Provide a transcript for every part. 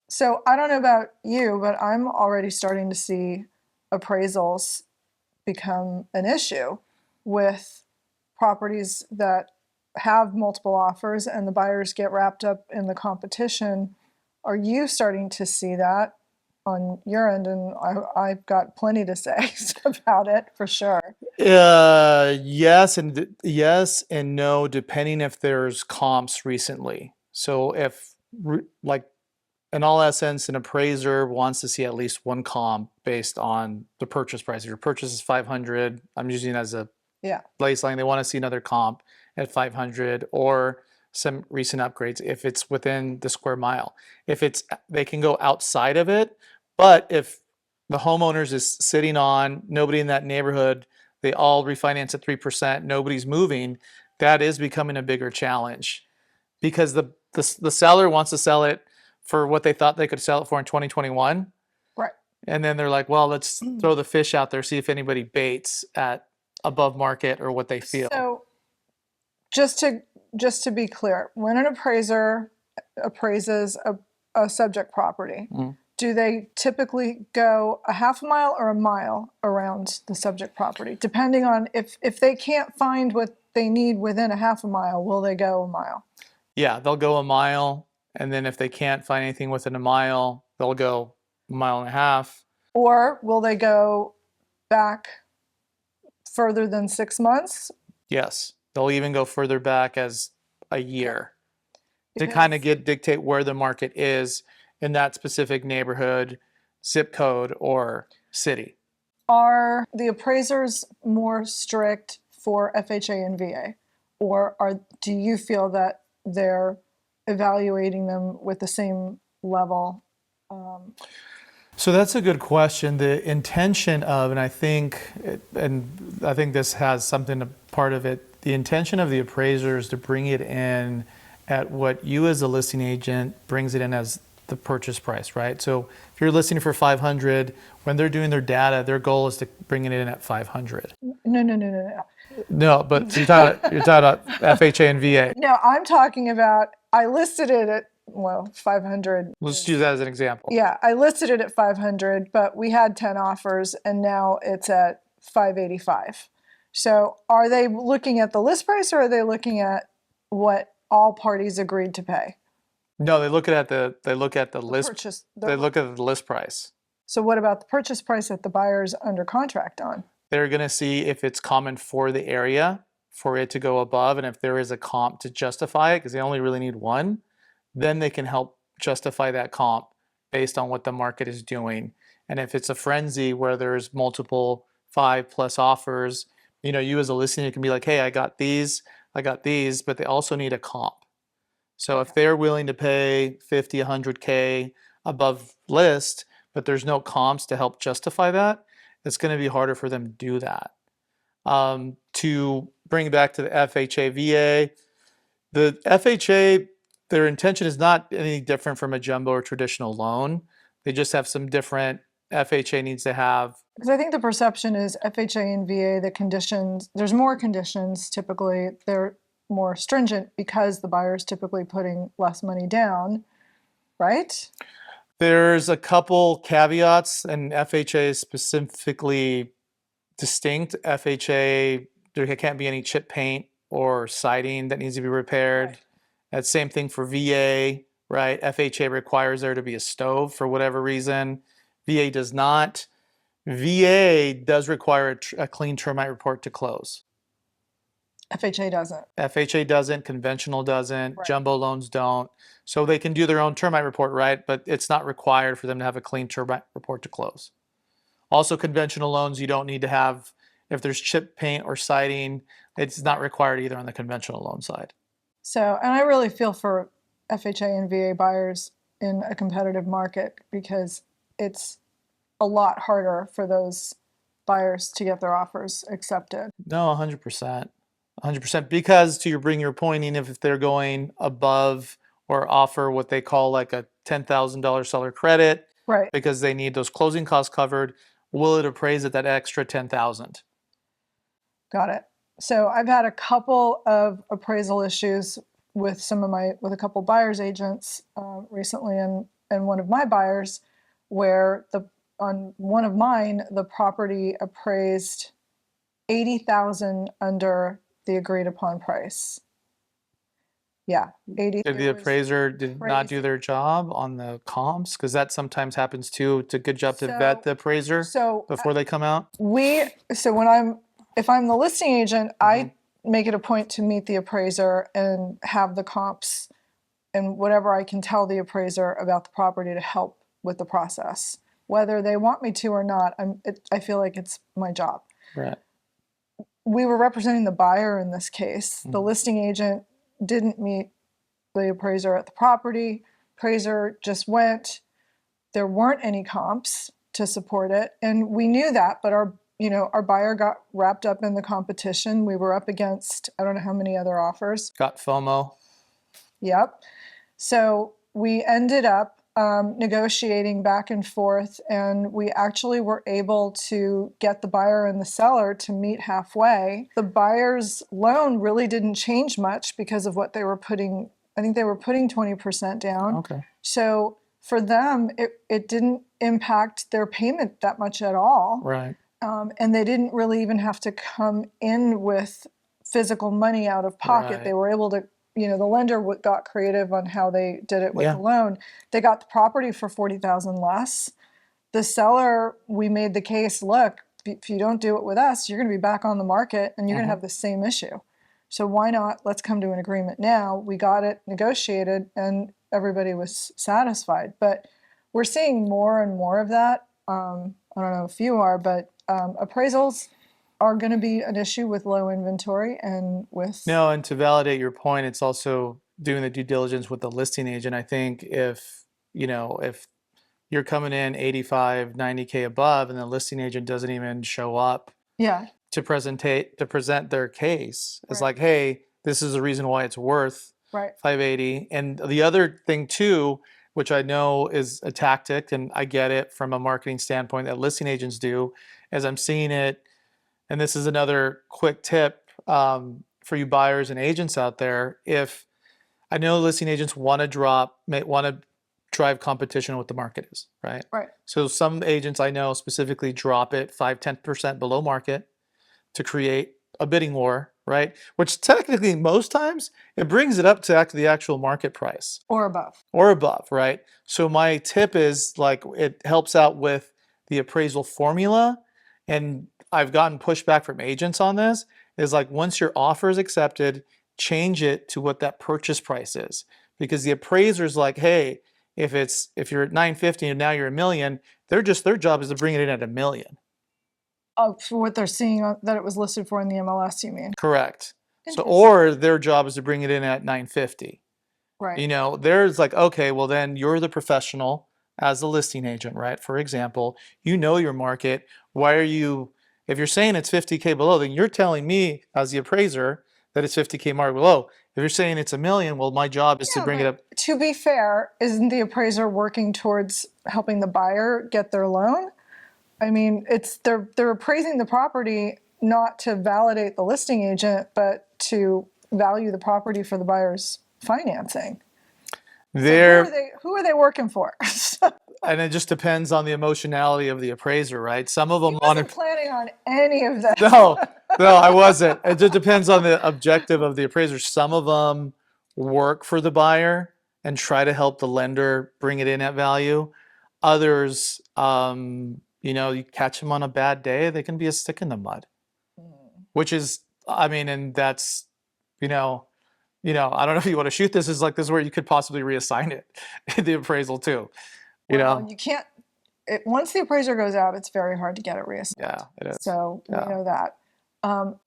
So I don't know about you, but I'm already starting to see appraisals become an issue with properties that have multiple offers and the buyers get wrapped up in the competition. Are you starting to see that on your end? And I've got plenty to say about it for sure. Yes and no, depending if there's comps recently. So if like in all essence, an appraiser wants to see at least one comp based on the purchase price. If your purchase is 500, I'm using it as a Yeah. baseline. They want to see another comp at 500 or some recent upgrades if it's within the square mile. If it's they can go outside of it, but if the homeowners is sitting on nobody in that neighborhood, they all refinance at 3%, nobody's moving, that is becoming a bigger challenge because the seller wants to sell it for what they thought they could sell it for in 2021. Right. And then they're like, well, let's throw the fish out there, see if anybody baits at above market or what they feel. So just to be clear, when an appraiser appraises a subject property, do they typically go a half a mile or a mile around the subject property? Depending on if they can't find what they need within a half a mile, will they go a mile? Yeah, they'll go a mile, and then if they can't find anything within a mile, they'll go a mile and a half. Or will they go back further than 6 months? Yes, they'll even go further back as a year to Because kind of dictate where the market is in that specific neighborhood, zip code, or city. are the appraisers more strict for FHA and VA? Or do you feel that they're evaluating them with the same level? So that's a good question. The intention of, and I think this has something to part of it. The intention of the appraiser is to bring it in at what you as a listing agent brings it in as the purchase price, right? So if you're listing for 500, when they're doing their data, their goal is to bring it in at 500. No. No, but you're talking about FHA and VA. No, I'm talking about I listed it at, well, 500. Let's use that as an example. Yeah, I listed it at 500, but we had 10 offers and now it's at 585. So are they looking at the list price or are they looking at what all parties agreed to pay? No, they look at the list. Purchase. They look at the list price. So what about the purchase price that the buyer's under contract on? They're going to see if it's common for the area for it to go above, and if there is a comp to justify it, because they only really need one, then they can help justify that comp based on what the market is doing. And if it's a frenzy where there's multiple 5+ offers, you as a listener can be like, hey, I got these, but they also need a comp. So if they're willing to pay 50, 100K above list, but there's no comps to help justify that, it's going to be harder for them to do that. To bring it back to the FHA VA, the FHA, their intention is not any different from a jumbo or traditional loan. They just have some different, FHA needs to have. Because I think the perception is FHA and VA, the conditions, there's more conditions typically. They're more stringent because the buyer's typically putting less money down, right? There's a couple caveats, and FHA is specifically distinct. FHA, there can't be any chip paint or siding that needs to be repaired. Right. That's same thing for VA, right? FHA requires there to be a stove for whatever reason. VA does not. VA does require a clean termite report to close. FHA doesn't. FHA doesn't, conventional doesn't, Right. jumbo loans don't. So they can do their own termite report, right? But it's not required for them to have a clean termite report to close. Also, conventional loans, you don't need to have, if there's chip paint or siding, it's not required either on the conventional loan side. So, and I really feel for FHA and VA buyers in a competitive market because it's a lot harder for those buyers to get their offers accepted. No, 100%. 100%. Because to bring your point in, if they're going above or offer what they call like a $10,000 seller credit, Right. because they need those closing costs covered, will it appraise at that extra 10,000? Got it. So I've had a couple of appraisal issues with a couple buyers agents recently, and and one of my buyers, where on one of mine, the property appraised 80,000 under the agreed upon price. Yeah, 80. Did the It was appraiser did not do crazy. their job on the comps? Because that sometimes happens too. It's a good job to vet So, the appraiser so before they come out. so if I'm the listing agent, I Mm-hmm. make it a point to meet the appraiser and have the comps and whatever I can tell the appraiser about the property to help with the process. Whether they want me to or not, I feel like it's my job. Right. We were representing the buyer in this case. The Mhm. listing agent didn't meet the appraiser at the property. Appraiser just went. There weren't any comps to support it, and we knew that, but our buyer got wrapped up in the competition. We were up against I don't know how many other offers. Got FOMO. Yep. So we ended up negotiating back and forth, and we actually were able to get the buyer and the seller to meet halfway. The buyer's loan really didn't change much because of what they were putting. I think they were putting 20% down. Okay. So for them, it didn't impact their payment that much at all. Right. And they didn't really even have to come in with physical money out of pocket. Right. They were able to, the lender got creative on how they did it with Yeah. the loan. They got the property for $40,000 less. The seller, we made the case, look, if you don't do it with us, you're going to be back on the market and you're going to have the same issue. So why not? Let's come to an agreement now. We got it negotiated and everybody was satisfied. But we're seeing more and more of that. I don't know if you are, but appraisals are going to be an issue with low inventory and with. No, and to validate your point, it's also doing the due diligence with the listing agent. I think if you're coming in 85, 90K above and the listing agent doesn't even show up Yeah. to present their case, it's Right. like, hey, this is the reason why it's worth Right. 580. And the other thing too, which I know is a tactic, and I get it from a marketing standpoint that listing agents do, as I'm seeing it, and this is another quick tip for you buyers and agents out there. If I know listing agents want to drive competition with the market is, right? Right. So some agents I know specifically drop it 5-10% below market to create a bidding war, right? Which technically most times it brings it up to the actual market price Or above. or above, right? So my tip is like it helps out with the appraisal formula, and I've gotten pushback from agents on this, is like once your offer is accepted, change it to what that purchase price is. Because the appraiser's like, hey, if you're at 950 and now you're $1 million, their job is to bring it in at $1 million. Oh, for what they're seeing that it was listed for in the MLS, you mean? Correct. So, Interesting. or their job is to bring it in at 950. Right. There's like, okay, well then you're the professional as a listing agent, right? For example, you know your market. If you're saying it's 50K below, then you're telling me as the appraiser that it's 50K mark below. If you're saying it's $1 million, well, my job is to Yeah, bring it but up. to be fair, isn't the appraiser working towards helping the buyer get their loan? I mean, they're appraising the property not to validate the listing agent, but to value the property for the buyer's financing. There, So who are they working for? and it just depends on the emotionality of the appraiser, right? Some of He them wasn't planning on any of that. No, I wasn't. It just depends on the objective of the appraiser. Some of them work for the buyer and try to help the lender bring it in at value. Others, you catch them on a bad day, they can be a stick in the mud, which is, I mean, and that's, I don't know if you want to shoot this. Is like this is where you could possibly reassign it, the appraisal too. Well, you can't. Once the appraiser goes out, it's very hard to get it reassigned. Yeah, it is. So Yeah. we know that.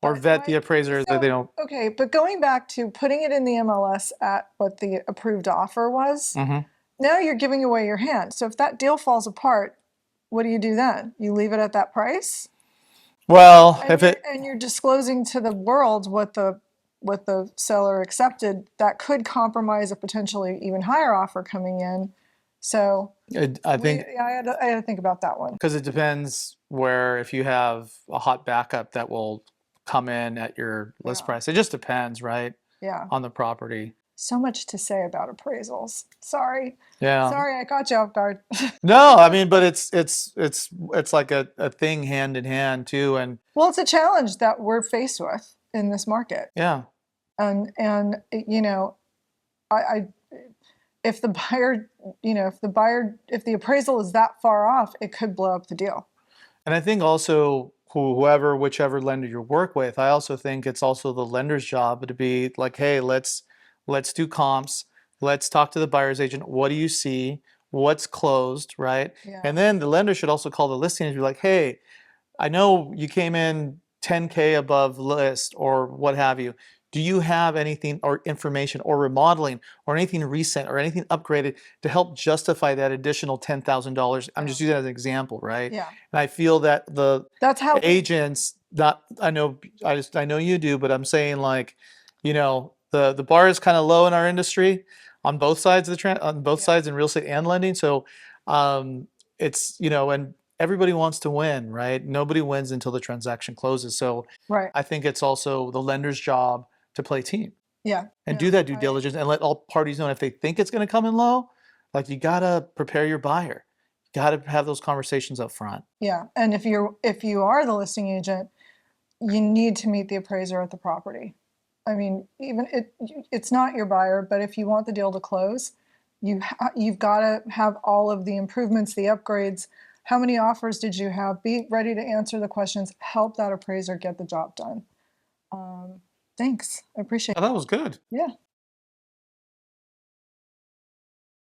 Or vet the appraiser that they don't. Okay, but going back to putting it in the MLS at what the approved offer was, now you're giving away your hand. So if that deal falls apart, what do you do then? You leave it at that price? Well, And you're disclosing to the world what the seller accepted, that could compromise a potentially even higher offer coming in. So I think I had to think about that one. because it depends if you have a hot backup that will come in at your list price. It just depends, right? Yeah. On the property. So much to say about appraisals. Sorry. Yeah. Sorry, I caught you off guard. No, I mean, but it's like a thing hand in hand too. And Well, it's a challenge that we're faced with in this market. yeah. And you know, I if the buyer, if the appraisal is that far off, it could blow up the deal. And I think also whichever lender you work with, I also think it's also the lender's job to be like, hey, let's do comps. Let's talk to the buyer's agent. What do you see? What's closed, right? Yeah. And then the lender should also call the listing and be like, hey, I know you came in 10K above list or what have you. Do you have anything or information or remodeling or anything recent or anything upgraded to help justify that additional $10,000? I'm just using that as an example, right? Yeah. And I feel that the That's how agents, not I know you do, but I'm saying like, the bar is kind of low in our industry on both sides of on both sides in real estate and lending. So it's and everybody wants to win, right? Nobody wins until the transaction closes. So right. I think it's also the lender's job to play team Yeah. and do that due diligence and let all parties know if they think it's going to come in low. Like you gotta prepare your buyer. You gotta have those conversations up front. Yeah. And if you are the listing agent, you need to meet the appraiser at the property. I mean, even it's not your buyer, but if you want the deal to close, you've got to have all of the improvements, the upgrades. How many offers did you have? Be ready to answer the questions. Help that appraiser get the job done. Thanks. I appreciate it. Oh, that was good. Yeah.